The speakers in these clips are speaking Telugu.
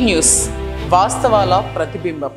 న్యూస్ వాస్తవాల ప్రతిబింబం.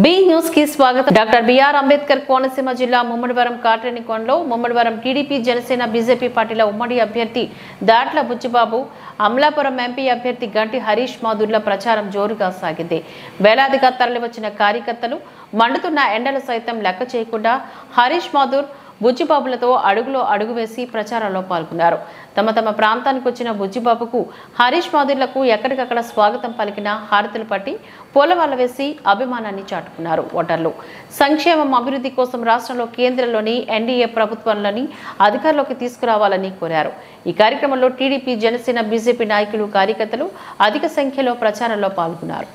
బి న్యూస్ కి స్వాగతం. డాక్టర్ బిఆర్ అంబేద్కర్ కోనసీమ జిల్లా ముమ్మడివరం కాట్రేనికోనలో ముమ్మడివరం టీడీపీ జనసేన బీజేపీ పార్టీల ఉమ్మడి అభ్యర్థి దాట్ల బుచ్చిబాబు, అమలాపురం ఎంపీ అభ్యర్థి గంటి హరీష్ మాధుర్ల ప్రచారం జోరుగా సాగింది. వేలాదిగా తరలివచ్చిన కార్యకర్తలు మండుతున్న ఎండలు సైతం లెక్క చేయకుండా హరీష్ మాధుర్, బుచ్చిబాబులతో అడుగులో అడుగు వేసి ప్రచారంలో పాల్గొన్నారు. తమ తమ ప్రాంతానికి వచ్చిన బుచ్చిబాబుకు, హరీష్ మాధుర్లకు ఎక్కడికక్కడ స్వాగతం పలికిన, హారతులు పట్టి పూలవాళ్ల వేసి అభిమానాన్ని చాటుకున్నారు. ఓటర్లు సంక్షేమం, అభివృద్ధి కోసం రాష్ట్రంలో కేంద్రంలోని ఎన్డీఏ ప్రభుత్వంలోని అధికారంలోకి తీసుకురావాలని కోరారు. ఈ కార్యక్రమంలో టీడీపీ, జనసేన, బీజేపీ నాయకులు, కార్యకర్తలు అధిక సంఖ్యలో ప్రచారంలో పాల్గొన్నారు.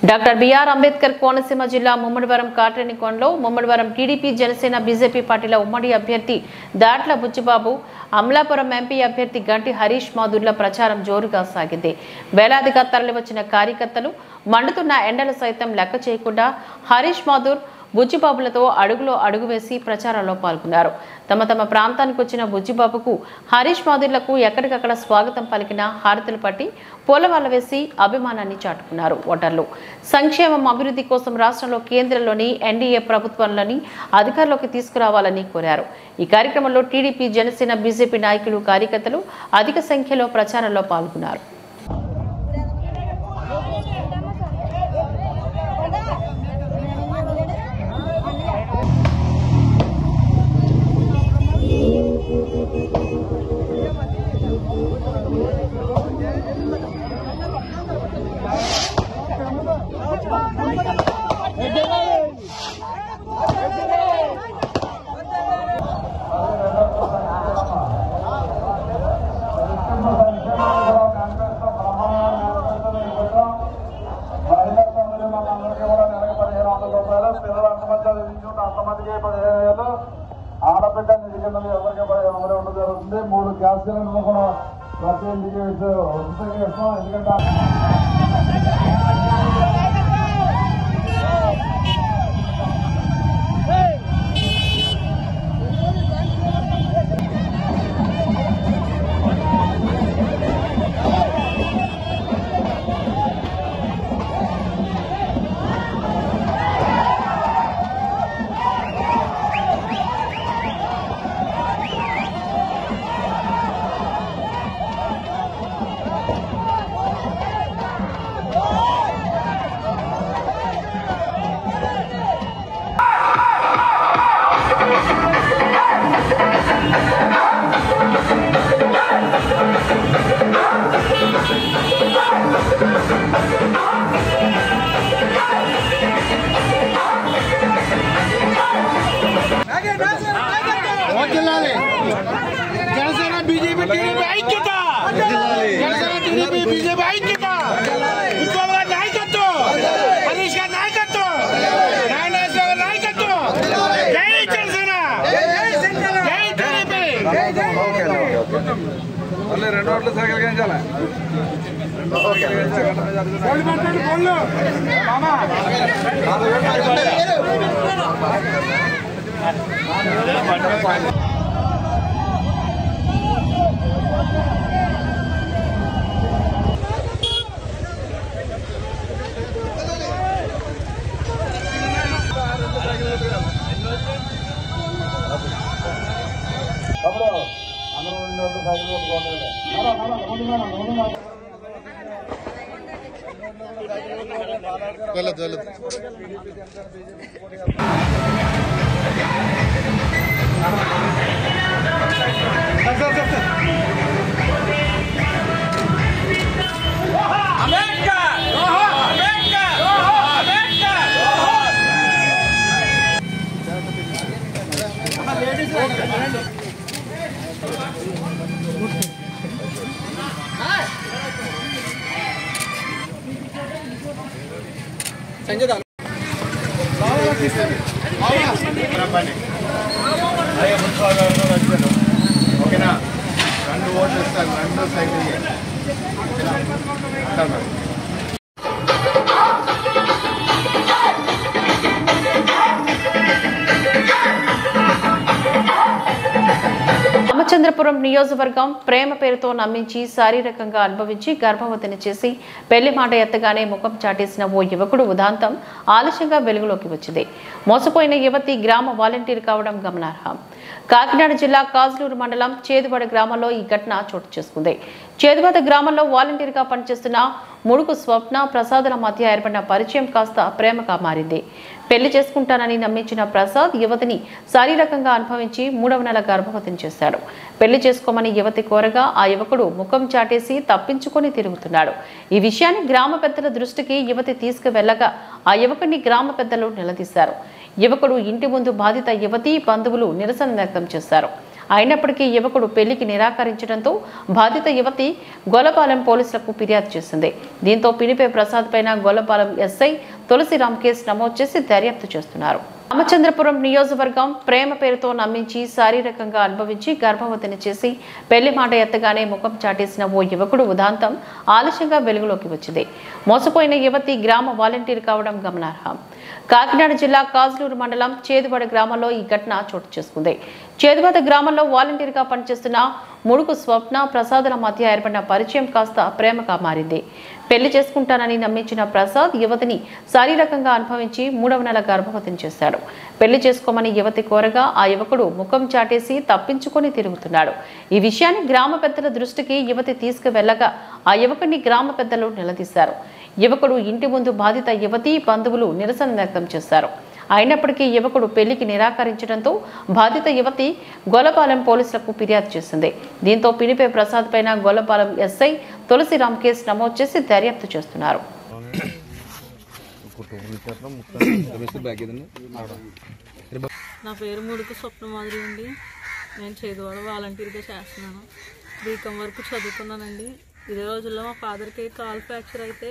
డాక్టర్ బిఆర్ అంబేద్కర్ కోనసీమ జిల్లా ముమ్మడివరం కాట్రేనికోనలో ముమ్మడివరం టీడీపీ, జనసేన, బీజేపీ పార్టీల ఉమ్మడి అభ్యర్థి దాట్ల బుచ్చిబాబు, అమలాపురం ఎంపీ అభ్యర్థి గంటి హరీష్ మాధుర్ల ప్రచారం జోరుగా సాగింది. వేలాదిగా తరలివచ్చిన కార్యకర్తలు మండుతున్న ఎండలు సైతం లెక్క చేయకుండా హరీష్ మాధుర్, బుచ్చిబాబులతో అడుగులో అడుగు వేసి ప్రచారంలో పాల్గొన్నారు. తమ తమ ప్రాంతానికి వచ్చిన బుచ్చిబాబుకు, హరీష్ మాధుర్లకు ఎక్కడికక్కడ స్వాగతం పలికిన, హారతులు పట్టి పూలవాళ్ల వేసి అభిమానాన్ని చాటుకున్నారు. ఓటర్లు సంక్షేమం, అభివృద్ధి కోసం రాష్ట్రంలో కేంద్రంలోని ఎన్డీఏ ప్రభుత్వంలోని అధికారంలోకి తీసుకురావాలని కోరారు. ఈ కార్యక్రమంలో టీడీపీ, జనసేన, బీజేపీ నాయకులు, కార్యకర్తలు అధిక సంఖ్యలో ప్రచారంలో పాల్గొన్నారు. ఆడబిడ్డ నిధికిందని ఎవరికి ఇవ్వడం జరుగుతుంది. 3 గ్యాస్ సిలిండర్లు కూడా ప్రతి ఇంటికి ఉచితంగా ఇస్తాం. ఎందుకంటే జనసేన బీజేపీ ఐక్యత, జనసేన టీడీపీ బీజేపీ ఐక్యత, ఉద్యోగుల నాయకత్వం, హరీష్ గారి నాయకత్వం, నాగేశ్వర గారి నాయకత్వం. జై జనసేన, జై టీడీపీ. మళ్ళీ 2 ఓట్లు సైకిల్ గెలిచాలి. ఓకేనా? 2 ఓట్లు ఇస్తాను, 2 సైకిల్. రామచంద్రపురం రామచంద్రపురం నియోజకవర్గం ప్రేమ పేరుతో నమ్మించి శారీరకంగా అనుభవించి గర్భవతిని చేసి పెళ్లి మాట ఎత్తగానే ముఖం చాటేసిన ఓ యువకుడు ఉదాంతం ఆలస్యంగా వెలుగులోకి వచ్చింది. మోసపోయిన యువతి గ్రామ వాలంటీర్ కావడం గమనార్హం. కాకినాడ జిల్లా కాజులూరు మండలం చేదువాడ గ్రామంలో ఈ ఘటన చోటు చేసుకుంది. చేదువాడ గ్రామంలో వాలంటీర్ గా పనిచేస్తున్న ముడుకు స్వప్న ప్రసాదుల మధ్య ఏర్పడిన పరిచయం కాస్త ప్రేమగా మారింది. పెళ్లి చేసుకుంటానని నమ్మించిన ప్రసాద్ యువతిని శారీరకంగా అనుభవించి 3వ నెల గర్భవతిని చేశాడు. పెళ్లి చేసుకోమని యువతి కోరగా ఆ యువకుడు ముఖం చాటేసి తప్పించుకొని తిరుగుతున్నాడు. ఈ విషయాన్ని గ్రామ పెద్దల దృష్టికి యువతి తీసుకువెళ్లగా ఆ యువకుడిని గ్రామ పెద్దలు నిలదీశారు. యువకుడు ఇంటి ముందు బాధిత యువతి బంధువులు నిరసన వ్యక్తం చేశారు. అయినప్పటికీ యువకుడు పెళ్లికి నిరాకరించడంతో బాధిత యువతి గొల్లపాలెం పోలీసులకు ఫిర్యాదు చేసింది. దీంతో పినిపే ప్రసాద్ పైన గొల్లపాలెం ఎస్ఐ తులసిరామ్ కేసు నమోదు చేసి దర్యాప్తు చేస్తున్నారు. రామచంద్రపురం నియోజకవర్గం ప్రేమ పేరుతో నమ్మించి శారీరకంగా అనుభవించి గర్భవతిని చేసి పెళ్లి మాట ఎత్తగానే ముఖం చాటేసిన ఓ యువకుడు ఉదాంతం ఆలస్యంగా వెలుగులోకి వచ్చింది. మోసపోయిన యువతి గ్రామ వాలంటీర్ కావడం గమనార్హం. కాకినాడ జిల్లా కాజులూరు మండలం చేదువాడ గ్రామంలో ఈ ఘటన చోటు చేసుకుంది. చేదువాడ గ్రామంలో వాలంటీర్ గా పనిచేస్తున్న ముడుకు స్వప్న ప్రసాదుల మధ్య ఏర్పడిన పరిచయం కాస్త ప్రేమగా మారింది. పెళ్లి చేసుకుంటానని నమ్మించిన ప్రసాద్ యువతిని శారీరకంగా అనుభవించి 3వ నెల గర్భవతిని చేశాడు. పెళ్లి చేసుకోమని యువతి కోరగా ఆ యువకుడు ముఖం చాటేసి తప్పించుకొని తిరుగుతున్నాడు. ఈ విషయాన్ని గ్రామ పెద్దల దృష్టికి యువతి తీసుకువెళ్లగా ఆ యువకుడిని గ్రామ పెద్దలు నిలదీశారు. యువకుడు ఇంటి ముందు బాధిత యువతి బంధువులు నిరసన వ్యక్తం చేశారు. అయినప్పటికీ యువకుడు పెళ్లికి నిరాకరించడంతో బాధిత యువతి గొల్లపాలెం పోలీసులకు ఫిర్యాదు చేసింది. దీంతో పినిపే ప్రసాద్ పైన గొల్లపాలెం ఎస్ఐ తులసిరామ్ కేసు నమోదు చేసి దర్యాప్తు చేస్తున్నారు. నా పేరు ముడుకు స్వప్న మాదిరి అండి. నేను చేదువాడ వాలంటీర్గా చేస్తున్నాను. బీకాం వరకు చదువుకున్నానండి. ఇదే రోజుల్లో మా ఫాదర్కి కాల్ ఫ్రాక్చర్ అయితే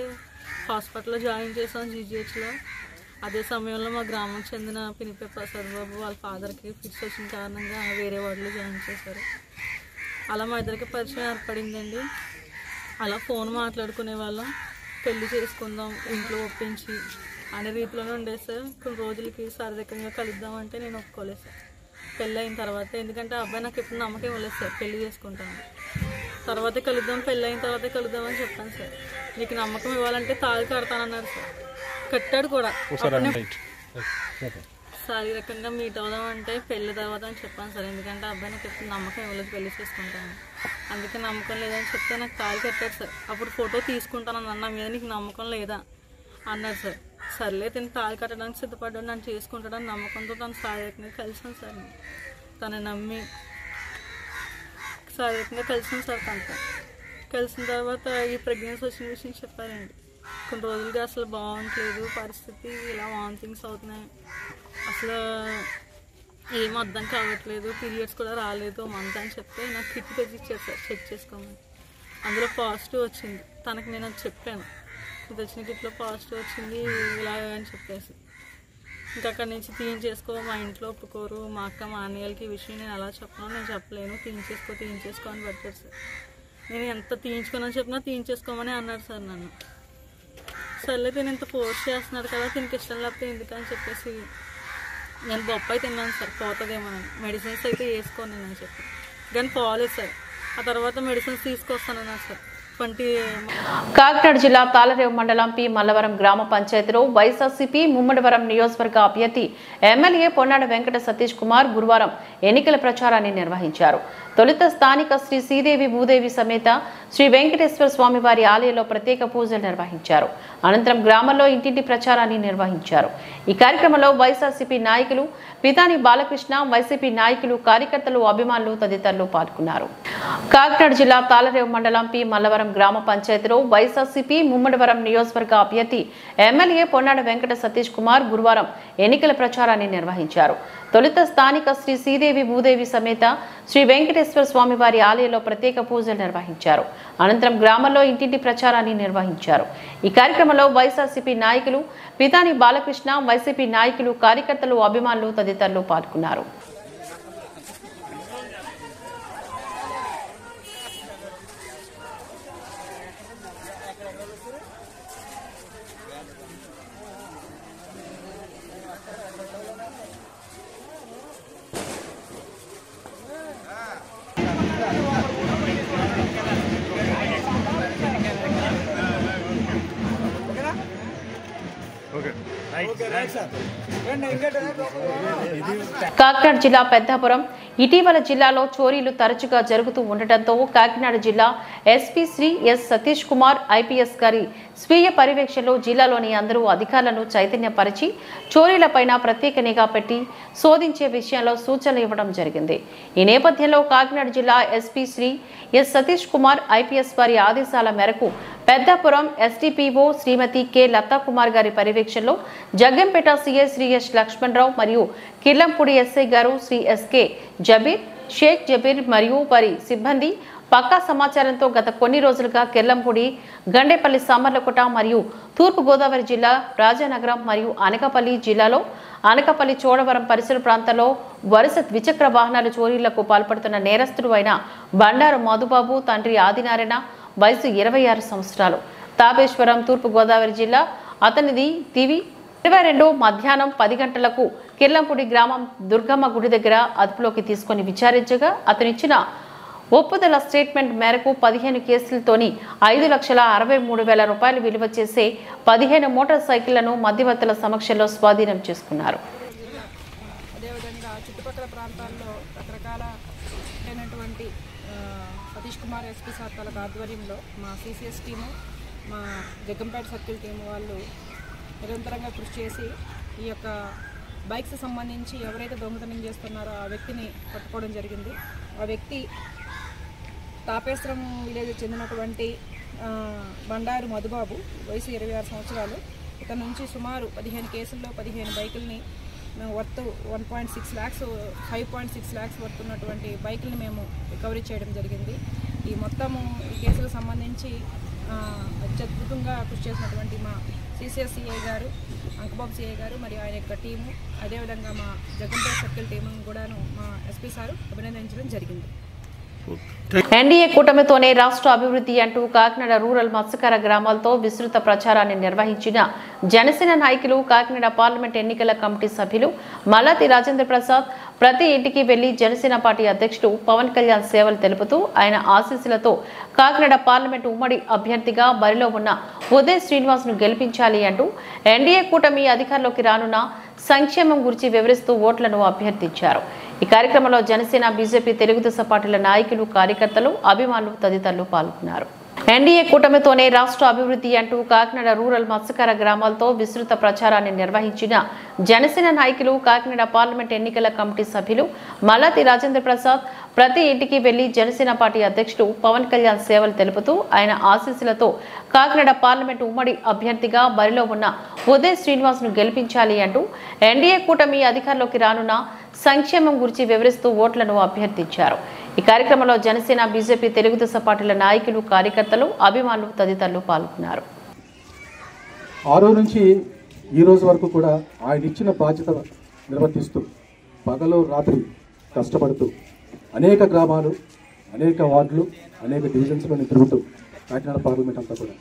హాస్పిటల్లో జాయిన్ చేసాం జీజీహెచ్లో. అదే సమయంలో మా గ్రామానికి చెందిన పినిపే ప్రసాద్ బాబు వాళ్ళ ఫాదర్కి ఫిట్స్ వచ్చిన కారణంగా వేరే వార్డులో జాయిన్ చేశారు. అలా మా ఇద్దరికి పరిచయం ఏర్పడిందండి. అలా ఫోన్ మాట్లాడుకునే వాళ్ళం. పెళ్లి చేసుకుందాం ఇంట్లో ఒప్పించి అనే రీతిలోనే ఉండేది సార్. కొన్ని రోజులకి శారీరకంగా కలుద్దామంటే నేను ఒప్పుకోలేదు సార్. పెళ్ళి అయిన తర్వాత, ఎందుకంటే అబ్బాయి నాకు ఎప్పుడు నమ్మకం ఇవ్వలేదు సార్ పెళ్లి చేసుకుంటాను. తర్వాతే కలుద్దాం, పెళ్ళి అయిన తర్వాతే కలుద్దామని చెప్పాను సార్. నీకు నమ్మకం ఇవ్వాలంటే తాళి కడతానన్నారు సార్. కట్టాడు కూడా. శారీరకంగా మీట్ అవుదాం అంటే పెళ్లి తర్వాత అని చెప్పాను సార్. ఎందుకంటే అబ్బాయి నాకు ఎప్పుడు నమ్మకం ఇవ్వలేదు పెళ్లి చేసుకుంటాను. అందుకే నమ్మకం లేదని చెప్తే నాకు తాళి కట్టాడు సార్. అప్పుడు ఫోటో తీసుకుంటానని అన్న మీద నీకు నమ్మకం లేదా అన్నారు సార్. సర్లే తను తాళి కట్టడానికి సిద్ధపడ్డాడు, నన్ను చేసుకుంటాడని నమ్మకంతో తను శారీరకంగా కలిసాను సార్. తను నమ్మి శారీరకంగా కలిసాను సార్. తనతో కలిసిన తర్వాత ఈ ప్రెగ్నెన్సీ వచ్చిన విషయం చెప్పారండి. కొన్ని రోజులుగా అసలు బాగుంటలేదు పరిస్థితి, ఇలా వామిటింగ్స్ అవుతున్నాయి, అసలు ఏం అర్థం కావట్లేదు, పీరియడ్స్ కూడా రాలేదు మంత్ అని చెప్తే నాకు కిట్ తెచ్చి ఇచ్చారు సార్ చెక్ చేసుకోమని. అందులో పాజిటివ్ వచ్చింది. తనకు నేను అది చెప్పాను, ఇది వచ్చిన కిట్లో పాజిటివ్ వచ్చింది ఇలా అని చెప్పేసి. ఇంకా అక్కడి నుంచి తీయించేసుకో, మా ఇంట్లో ఒప్పుకోరు, మా అక్క మా అన్నయ్యలకి ఈ విషయం నేను అలా చెప్పను, నేను చెప్పలేను, తీయించేసుకో అని పట్టారు సార్. నేను ఎంత తీయించుకోనని చెప్పినా తీయించేసుకోమని అన్నాడు సార్ నన్ను. సర్లే తిని ఇంత ఫోర్స్ చేస్తున్నాడు కదా, తినకి ఇష్టం లేకపోతే ఎందుకని చెప్పేసి నేను బొప్పాయి తిన్నాను సార్, పోతుందేమోనని. మెడిసిన్స్ అయితే వేసుకోను నేను చెప్పి, కానీ పోలేదు సార్. ఆ తర్వాత మెడిసిన్స్ తీసుకొస్తానన్నారు సార్. కాకినాడ జిల్లా తాళరేవు మండలం పి మల్లవరం గ్రామ పంచాయతీలో వైఎస్ఆర్సీపీ ముమ్మడివరం నియోజకవర్గ అభ్యర్థి ఎమ్మెల్యే పొన్నాడ వెంకట సతీష్ కుమార్ గురువారం ఎన్నికల ప్రచారాన్ని నిర్వహించారు. తొలుత స్థానిక శ్రీ శ్రీదేవి భూదేవి సమేత శ్రీ వెంకటేశ్వర స్వామి వారి ఆలయంలో ప్రత్యేక పూజలు నిర్వహించారు. అనంతరం గ్రామంలో ఇంటింటి ప్రచారాన్ని నిర్వహించారు. ఈ కార్యక్రమంలో వైఎస్ఆర్సీపీ నాయకులు పితాని బాలకృష్ణ, వైసీపీ నాయకులు, కార్యకర్తలు, అభిమానులు తదితరులు పాల్గొన్నారు. కాకినాడ జిల్లా తాళరేవు మండలం పి మల్లవరం గ్రామ పంచాయతీలో వైఎస్ఆర్సీపీ ముమ్మడివరం నియోజకవర్గ అభ్యర్థి ఎమ్మెల్యే పొన్నాడ వెంకట సతీష్ కుమార్ గురువారం ఎన్నికల ప్రచారాన్ని నిర్వహించారు. తొలుత స్థానిక శ్రీ శ్రీదేవి భూదేవి సమేత శ్రీ వెంకటేశ్వర స్వామి వారి ఆలయంలో ప్రత్యేక పూజలు నిర్వహించారు. అనంతరం గ్రామంలో ఇంటింటి ప్రచారాన్ని నిర్వహించారు. ఈ కార్యక్రమంలో వైఎస్ఆర్సీపీ నాయకులు పితాని బాలకృష్ణ, వైసీపీ నాయకులు, కార్యకర్తలు, అభిమానులు తదితరులు పాల్గొన్నారు. కాకినాడ జిల్లా పెద్దాపురం ఇటీవల జిల్లాలో చోరీలు తరచుగా జరుగుతూ ఉండటంతో కాకినాడ జిల్లా SP Shri S Satish Kumar IPS గారి స్వీయ పర్యవేక్షణలో జిల్లాలోని అందరూ అధికారులను చైతన్యపరిచి చోరీలపైన ప్రత్యేక నిఘా పెట్టి శోధించే విషయంలో సూచనలు ఇవ్వడం జరిగింది. ఈ నేపథ్యంలో కాకినాడ జిల్లా SP Shri S Satish Kumar IPS వారి ఆదేశాల మేరకు పెద్దాపురం ఎస్డిపిఓ శ్రీమతి కె లతా కుమార్ గారి పర్యవేక్షణలో జగ్గంపేట సిఐ శ్రీ ఎస్ లక్ష్మణరావు మరియు కిర్లంపూడి ఎస్ఐ గారు శ్రీ ఎస్కే జబీర్ షేక్ జబీర్ మరియు వారి సిబ్బంది పక్కా సమాచారంతో గత కొన్ని రోజులుగా కిర్లంపూడి గండేపల్లి సామర్లకోట మరియు తూర్పు గోదావరి జిల్లా రాజానగరం మరియు అనకాపల్లి జిల్లాలో అనకాపల్లి చోడవరం పరిసర ప్రాంతాల్లో వరుస ద్విచక్ర వాహనాల చోరీలకు పాల్పడుతున్న నేరస్తుడు అయిన బండారు మధుబాబు తండ్రి ఆదినారాయణ వయసు 26 సంవత్సరాలు తాపేశ్వరం తూర్పు గోదావరి జిల్లా అతనిది టీవీ 22 మధ్యాహ్నం 10 గంటలకు కిర్లంపూడి గ్రామం దుర్గమ్మ గుడి దగ్గర అదుపులోకి తీసుకుని విచారించగా అతనిచ్చిన ఒప్పుదల స్టేట్మెంట్ మేరకు 15 కేసులతోని 5,63,000 రూపాయలు విలువ చేసే 15 మోటార్ సైకిళ్లను మధ్యవర్తుల సమక్షంలో స్వాధీనం చేసుకున్నారు. అదేవిధంగా చుట్టుపక్కల ప్రాంతాల్లో రకరకాల సతీష్ కుమార్ ఎస్పీ సార్ తల ఆధ్వర్యంలో మా సిసిఎస్ టీము మా జగ్గంపేట సర్కిల్ టీము వాళ్ళు నిరంతరంగా కృషి చేసి ఈ యొక్క బైక్స్ సంబంధించి ఎవరైతే దొంగతనం చేస్తున్నారో ఆ వ్యక్తిని పట్టుకోవడం జరిగింది. ఆ వ్యక్తి తాపేశ్వరం విలేజ్ చెందినటువంటి బండారు మధుబాబు వయసు 26 సంవత్సరాలు. ఇతని నుంచి సుమారు 15 కేసుల్లో 15 బైకుల్ని వర్త్ 1.6 lakhs 5.6 lakhs వర్త్ ఉన్నటువంటి బైకుల్ని మేము రికవరీ చేయడం జరిగింది. ఈ మొత్తము ఈ కేసులకు సంబంధించి అత్యద్భుతంగా కృషి చేసినటువంటి మా సిసిఎస్ సిఐ గారు అంకబాబు సిఐ గారు మరియు ఆయన యొక్క టీము అదేవిధంగా మా జగ్గంపేట సర్కిల్ టీము కూడాను మా ఎస్పీ సారు అభినందించడం జరిగింది. ఎన్డీఏ కూటమితోనే రాష్ట్ర అభివృద్ధి అంటూ కాకినాడ రూరల్ మత్స్యకార గ్రామాలతో విస్తృత ప్రచారాన్ని నిర్వహించిన జనసేన నాయకులు కాకినాడ పార్లమెంట్ ఎన్నికల కమిటీ సభ్యులు మల్లాది రాజేంద్ర ప్రసాద్ ప్రతి ఇంటికి వెళ్లి జనసేన పార్టీ అధ్యక్షుడు పవన్ కళ్యాణ్ సేవలు తెలుపుతూ ఆయన ఆశీస్సులతో కాకినాడ పార్లమెంట్ ఉమ్మడి అభ్యర్థిగా బరిలో ఉన్న ఉదయ్ శ్రీనివాస్ ను గెలిపించాలి అంటూ ఎన్డీఏ కూటమి అధికారంలోకి రానున్న సంక్షేమం గురించి వివరిస్తూ ఓట్లను అభ్యర్థించారు. ఈ కార్యక్రమంలో జనసేన బీజేపీ తెలుగుదేశం పార్టీల నాయకులు కార్యకర్తలు అభిమానులు తదితరులు పాల్గొన్నారు. ఎన్డీఏ కూటమితోనే రాష్ట్ర అభివృద్ధి అంటూ కాకినాడ రూరల్ మత్స్యకార గ్రామాలతో విస్తృత ప్రచారాన్ని నిర్వహించిన జనసేన నాయకులు కాకినాడ పార్లమెంట్ ఎన్నికల కమిటీ సభ్యులు మల్లాది రాజేంద్ర ప్రసాద్ ప్రతి ఇంటికి వెళ్లి జనసేన పార్టీ అధ్యక్షుడు పవన్ కళ్యాణ్ సేవలు తెలుపుతూ ఆయన ఆశీస్సులతో కాకినాడ పార్లమెంట్ ఉమ్మడి అభ్యర్థిగా బరిలో ఉన్న ఉదయ్ శ్రీనివాస్ ను గెలిపించాలి అంటూ ఎన్డీఏ కూటమి అధికారంలోకి రానున్న సంక్షేమం గురించి వివరిస్తూ ఓట్లను అభ్యర్థించారు. ఈ కార్యక్రమంలో జనసేన బీజేపీ తెలుగుదేశం పార్టీల నాయకులు కార్యకర్తలు అభిమానులు తదితరులు పాల్గొన్నారు. 6 నుంచి ఈ రోజు వరకు కూడా ఆయన ఇచ్చిన బాధ్యత నిర్వర్తిస్తూ పగలు రాత్రి కష్టపడుతూ అనేక గ్రామాలు అనేక వార్డులు అనేక డివిజన్స్లోని తిరుగుతూ కాకినాడ పార్లమెంట్ అంతా కూడా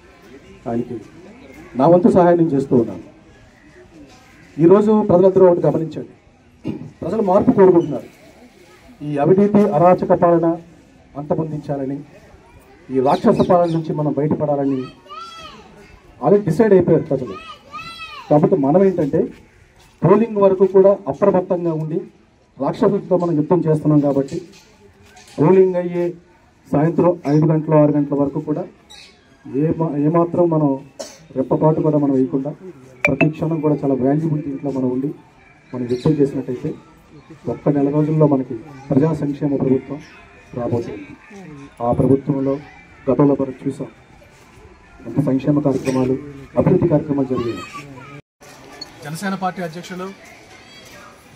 ఆయనకి నా వంతు సహాయం చేస్తూ ఉన్నాను. ఈరోజు ప్రజలందరూ ఒకటి గమనించండి, ప్రజలు మార్పు కోరుకుంటున్నారు. ఈ అవినీతి అరాచక పాలన అంతమొందించాలని, ఈ రాక్షస పాలన నుంచి మనం బయటపడాలని ఆల్రెడీ డిసైడ్ అయిపోయారు ప్రజలు. కాబట్టి మనం ఏంటంటే పోలింగ్ వరకు కూడా అప్రమత్తంగా ఉండి రాక్షసులతో మనం యుద్ధం చేస్తున్నాం. కాబట్టి పోలింగ్ అయ్యే సాయంత్రం 5 గంటలు 6 గంటల వరకు కూడా ఏమాత్రం మనం రెప్పపాటు కూడా మనం వేయకుండా ప్రతి క్షణం కూడా చాలా వాల్యుబుల్ దీంట్లో మనం ఉండి మనం యుద్ధం చేసినట్టయితే ఒక్క నెల రోజుల్లో మనకి ప్రజా సంక్షేమ ప్రభుత్వం రాబోతుంది. ఆ ప్రభుత్వంలో గతంలో మనం చూసాం ఎంత సంక్షేమ కార్యక్రమాలు అభివృద్ధి కార్యక్రమాలు జరిగాయి. జనసేన పార్టీ అధ్యక్షులు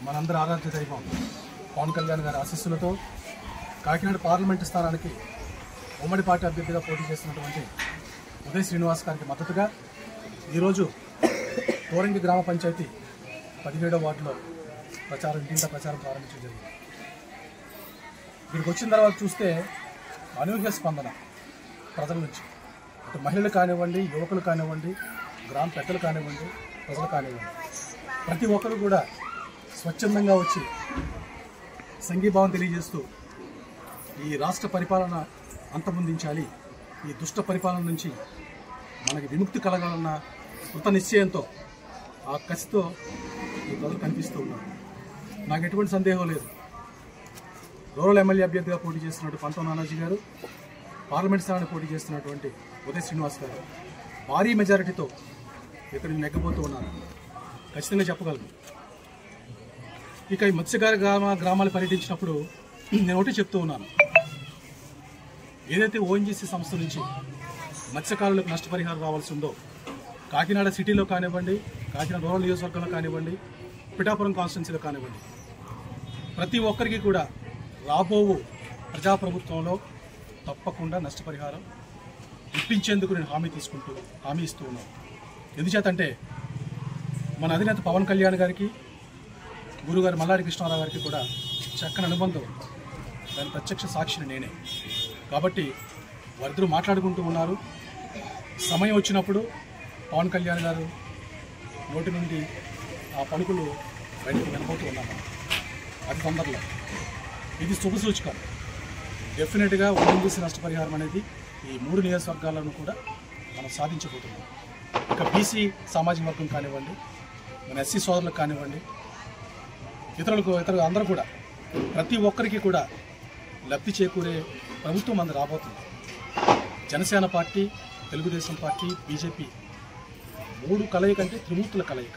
మనందరి ఆరాధ్య దైవం పవన్ కళ్యాణ్ గారి ఆశీస్సులతో కాకినాడ పార్లమెంటు స్థానానికి ఉమ్మడి పార్టీ అభ్యర్థిగా పోటీ చేస్తున్నటువంటి ఉదయ్ శ్రీనివాస్ గారికి మద్దతుగా ఈరోజు కోరంగి గ్రామ పంచాయతీ 17వ వార్డులో ఇంటింట ప్రచారం ప్రారంభించడం జరిగింది. ఇక్కడికి వచ్చిన తర్వాత చూస్తే అనూహ్య స్పందన ప్రజల నుంచి, అటు మహిళలు కానివ్వండి, యువకులు కానివ్వండి, గ్రామ పెద్దలు కానివ్వండి, ప్రజలు కానివ్వండి, ప్రతి ఒక్కరు కూడా స్వచ్ఛందంగా వచ్చి సంఘీభావం తెలియజేస్తూ ఈ రాష్ట్ర పరిపాలన అంతమొందించాలి, ఈ దుష్ట పరిపాలన నుంచి మనకి విముక్తి కలగాలన్న కృత నిశ్చయంతో ఆ కసితో ఈ ప్రజలు కనిపిస్తూ ఉన్నారు. నాకు ఎటువంటి సందేహం లేదు, రూరల్ ఎమ్మెల్యే అభ్యర్థిగా పోటీ చేస్తున్నటువంటి పంతం నానాజీ గారు, పార్లమెంట్ స్థానాన్ని పోటీ చేస్తున్నటువంటి ఉదయ్ శ్రీనివాస్ గారు భారీ మెజారిటీతో ఇక్కడ నెగ్గబోతూ ఉన్నారు, ఖచ్చితంగా చెప్పగలను. ఇక ఈ మత్స్యకార గ్రామాలు పర్యటించినప్పుడు నేను ఒకటి చెప్తూ ఉన్నాను, ఏదైతే ఓఎన్జీసీ సంస్థ నుంచి మత్స్యకారులకు నష్టపరిహారం రావాల్సి ఉందో కాకినాడ సిటీలో కానివ్వండి, కాకినాడ రూరల్ నియోజకవర్గంలో కానివ్వండి, పిఠాపురం కాన్స్టిట్యున్సీలో కానివ్వండి, ప్రతి ఒక్కరికి కూడా రాబోవు ప్రజాప్రభుత్వంలో తప్పకుండా నష్టపరిహారం ఇప్పించేందుకు నేను హామీ ఇస్తూ ఉన్నాను. ఎందుచేతంటే మన అధినేత పవన్ కళ్యాణ్ గారికి, గురుగారు మల్లాడి కృష్ణారావు గారికి కూడా చక్కని అనుబంధం, దాని ప్రత్యక్ష సాక్షిని నేనే. కాబట్టి వారిద్దరూ మాట్లాడుకుంటూ ఉన్నారు. సమయం వచ్చినప్పుడు పవన్ కళ్యాణ్ గారు నోటి నుండి ఆ పలుకులు బయటకు వినబోతూ ఉన్నాను. అది తొందరలో ఇది శుభసూచకం. డెఫినెట్గా ఓఎన్జీసీ నష్టపరిహారం అనేది ఈ 3 నియోజకవర్గాలను కూడా మనం సాధించబోతున్నాం. ఇక బీసీ సామాజిక వర్గం కానివ్వండి, మన ఎస్సీ సోదరులకు కానివ్వండి, ఇతరులు అందరూ కూడా ప్రతి ఒక్కరికి కూడా లబ్ధి చేకూరే ప్రభుత్వం మనది రాబోతుంది. Janasena party, Telugu Desam party, BJP 3 కలయిక అంటే త్రిమూర్తుల కలయిక.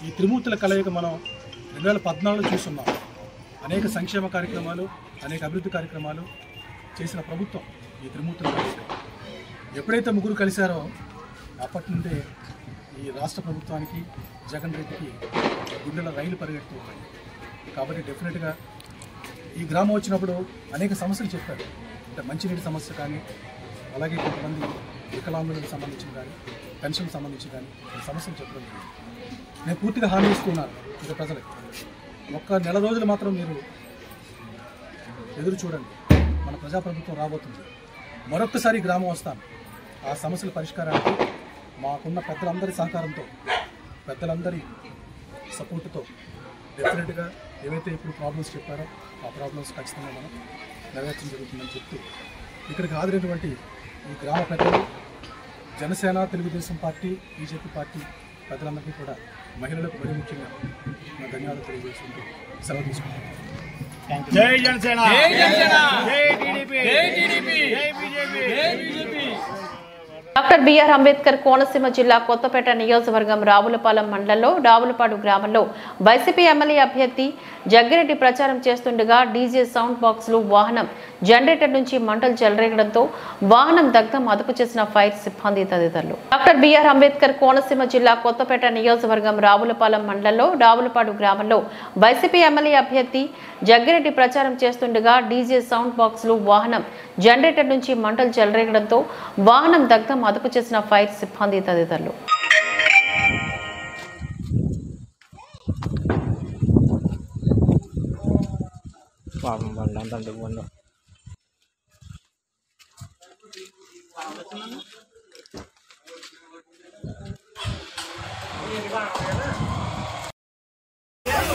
ఈ త్రిమూర్తుల కలయిక మనం 2014లో చూస్తున్నాం. అనేక సంక్షేమ కార్యక్రమాలు, అనేక అభివృద్ధి కార్యక్రమాలు చేసిన ప్రభుత్వం ఈ త్రిమూర్తుల కలయిక. ఎప్పుడైతే ముగ్గురు కలిశారో అప్పటి నుండే ఈ రాష్ట్ర ప్రభుత్వానికి, జగన్ రెడ్డికి గుండెల రైలు పరిగెడుతూ ఉంటాయి. కాబట్టి డెఫినెట్గా ఈ గ్రామం వచ్చినప్పుడు అనేక సమస్యలు చెప్పారు. అంటే మంచినీటి సమస్య కానీ, అలాగే కొంతమంది వికలాంగులకు సంబంధించిన కానీ, పెన్షన్కి సంబంధించి కానీ సమస్యలు చెప్పడం జరిగింది. నేను పూర్తిగా హామీ ఇస్తున్నాను ఇక ప్రజలకు. ఒక్క నెల రోజులు మాత్రం మీరు ఎదురు చూడండి, మన ప్రజాప్రభుత్వం రాబోతుంది. మరొక్కసారి గ్రామం వస్తాను. ఆ సమస్యల పరిష్కారానికి మాకున్న పెద్దలందరి సహకారంతో, పెద్దలందరి సపోర్టుతో డెఫినెట్గా ఏవైతే ఇప్పుడు ప్రాబ్లమ్స్ చెప్పారో ఆ ప్రాబ్లమ్స్ ఖచ్చితంగా మనం నెరవేర్చడం జరుగుతుందని చెప్తూ, ఇక్కడికి హాజరైనటువంటి ఈ గ్రామ పెద్దలు, Janasena, Telugu Desam party, BJP party పెద్దలందరికీ కూడా, మహిళలకు మరీ ముఖ్యంగా నా ధన్యవాదాలు తెలియజేసుకుంటూ సెలవు తీసుకుంటాను. జై జనసేన, జై టీడీపీ, జై టీడీపీ, జై బీజేపీ, జై BJP. Doctor BR Ambedkar Konaseema జిల్లా కొత్తపేట నియోజకవర్గం రావులపాలెం మండలంలో రావులపాడు గ్రామంలో వైసీపీ ఎమ్మెల్యే అభ్యర్థి జగ్గిరెడ్డి ప్రచారం చేస్తుండగా డీజే సౌండ్ బాక్సులు, వాహనం జనరేటర్ నుంచి మంటలు చెలరేగడంతో వాహనం దగ్ధం అదుపు చేసిన ఫైర్ సిబ్బంది తదితరులు. డాక్టర్ బిఆర్ అంబేద్కర్ కోనసీమ జిల్లా కొత్తపేట నియోజకవర్గం రావులపాలెం మండలంలో రావులపాడు గ్రామంలో వైసీపీ ఎమ్మెల్యే అభ్యర్థి జగ్గిరెడ్డి ప్రచారం చేస్తుండగా డీజే సౌండ్ బాక్సులు, వాహనం జనరేటర్ నుంచి మంటలు చెలరేగడంతో వాహనం దగ్ధం అదుపు చేసిన ఫైర్ సిబ్బంది తదితరులు.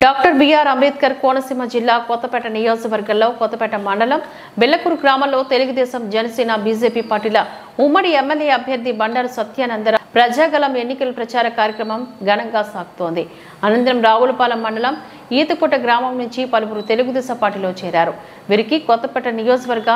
డాక్టర్ బిఆర్ అంబేద్కర్ కోనసీమ జిల్లా కొత్తపేట నియోజకవర్గంలో కొత్తపేట మండలం బెల్లకూరు గ్రామంలో తెలుగుదేశం, జనసేన, బీజేపీ పార్టీల ఉమ్మడి ఎమ్మెల్యే అభ్యర్థి బండారు సత్యానందరావు ప్రజాగలం ఎన్నికల ప్రచార కార్యక్రమం ఘనంగా సాగుతోంది. అనంతరం రావులపాలెం మండలం ఈతకుట గ్రామం నుంచి పలువురు తెలుగుదేశం పార్టీలో చేరారు. వీరికి కొత్తపేట నియోజకవర్గ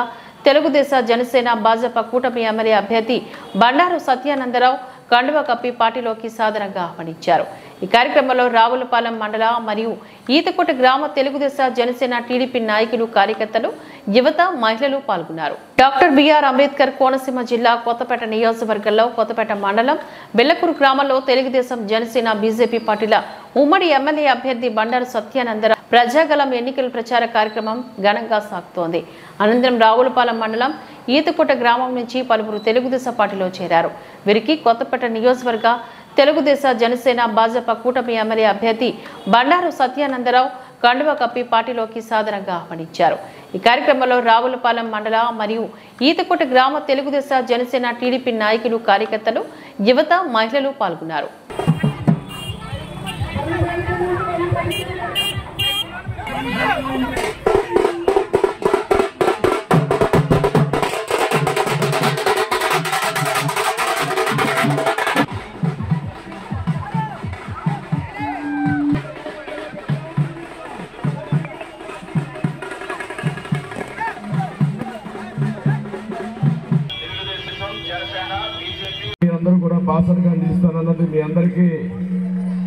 తెలుగుదేశ, జనసేన, భాజపా కూటమి ఎమ్మెల్యే అభ్యర్థి బండారు సత్యానందరావు కండువ కప్పి పార్టీలోకి సాదరంగా ఆహ్వానించారు. ఈ కార్యక్రమంలో రావులపాలెం మండల మరియు ఈతకోట గ్రామ తెలుగుదేశ, జనసేన, టీడీపీ నాయకులు, కార్యకర్తలు, యువత, మహిళలు పాల్గొన్నారు. డాక్టర్ బిఆర్ అంబేద్కర్ కోనసీమ జిల్లా కొత్తపేట నియోజకవర్గంలో కొత్తపేట మండలం బెల్లకూరు గ్రామంలో తెలుగుదేశం, జనసేన, బీజేపీ పార్టీల ఉమ్మడి ఎమ్మెల్యే అభ్యర్థి బండారు సత్యానందరావు ప్రజాగలం ఎన్నికల ప్రచార కార్యక్రమం ఘనంగా సాగుతోంది. అనంతరం రావులపాలెం మండలం ఈతకోట గ్రామం నుంచి పలువురు తెలుగుదేశం పార్టీలో చేరారు. వీరికి కొత్తపేట నియోజకవర్గ తెలుగుదేశ, జనసేన, భాజపా కూటమి ఎమ్మెల్యే అభ్యర్థి బండారు సత్యానందరావు కండువ కప్పి పార్టీలోకి సాదరంగా ఆహ్వానించారు. ఈ కార్యక్రమంలో రావులపాలెం మండల మరియు ఈతకోట గ్రామ తెలుగుదేశ, జనసేన, టీడీపీ నాయకులు, కార్యకర్తలు, యువత, మహిళలు పాల్గొన్నారు. బాసటగా నిలుస్తానన్నది మీ అందరికీ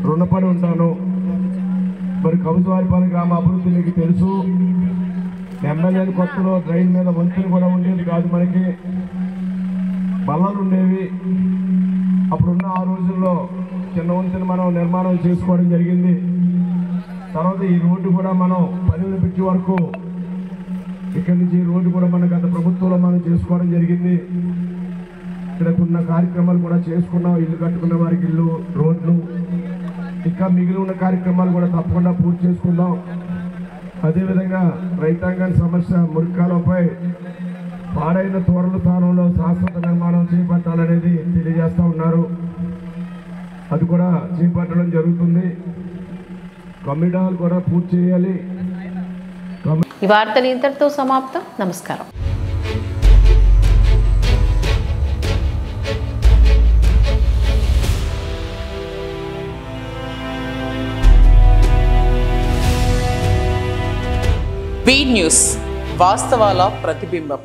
రుణపడి ఉంటాను. మరి కౌసువారిపాలెం గ్రామ అభివృద్ధి మీకు తెలుసు. ఎమ్మెల్యే కొత్తలో డ్రైన్ మీద వంతులు కూడా ఉండేది కాదు, మనకి బల్లలు ఉండేవి. అప్పుడున్న ఆ రోజుల్లో చిన్న వంతులు మనం నిర్మాణం చేసుకోవడం జరిగింది. తర్వాత ఈ రోడ్డు కూడా మనం 10 పిచ్చి వరకు ఇక్కడి నుంచి ఈ రోడ్డు కూడా మన గత ప్రభుత్వంలో మనం చేసుకోవడం జరిగింది. ఇక్కడ ఉన్న కార్యక్రమాలు కూడా చేసుకున్నాం. ఇల్లు కట్టుకున్న వారికి ఇల్లు, రోడ్లు, ఇంకా మిగిలి ఉన్న కార్యక్రమాలు కూడా తప్పకుండా పూర్తి చేసుకుందాం. అదేవిధంగా రైతాంగాన్ని సమస్య మురికాలపై పాడైన తోరల స్థానంలో శాశ్వత నిర్మాణం చేపట్టాలనేది తెలియజేస్తూ ఉన్నారు. అది కూడా చేపట్టడం జరుగుతుంది. కమిటాలు కూడా పూర్తి చేయాలి. ఈ వార్తలు ఇంతటితో సమాప్తం. నమస్కారం. వి న్యూస్ వాస్తవాల ప్రతిబింబం.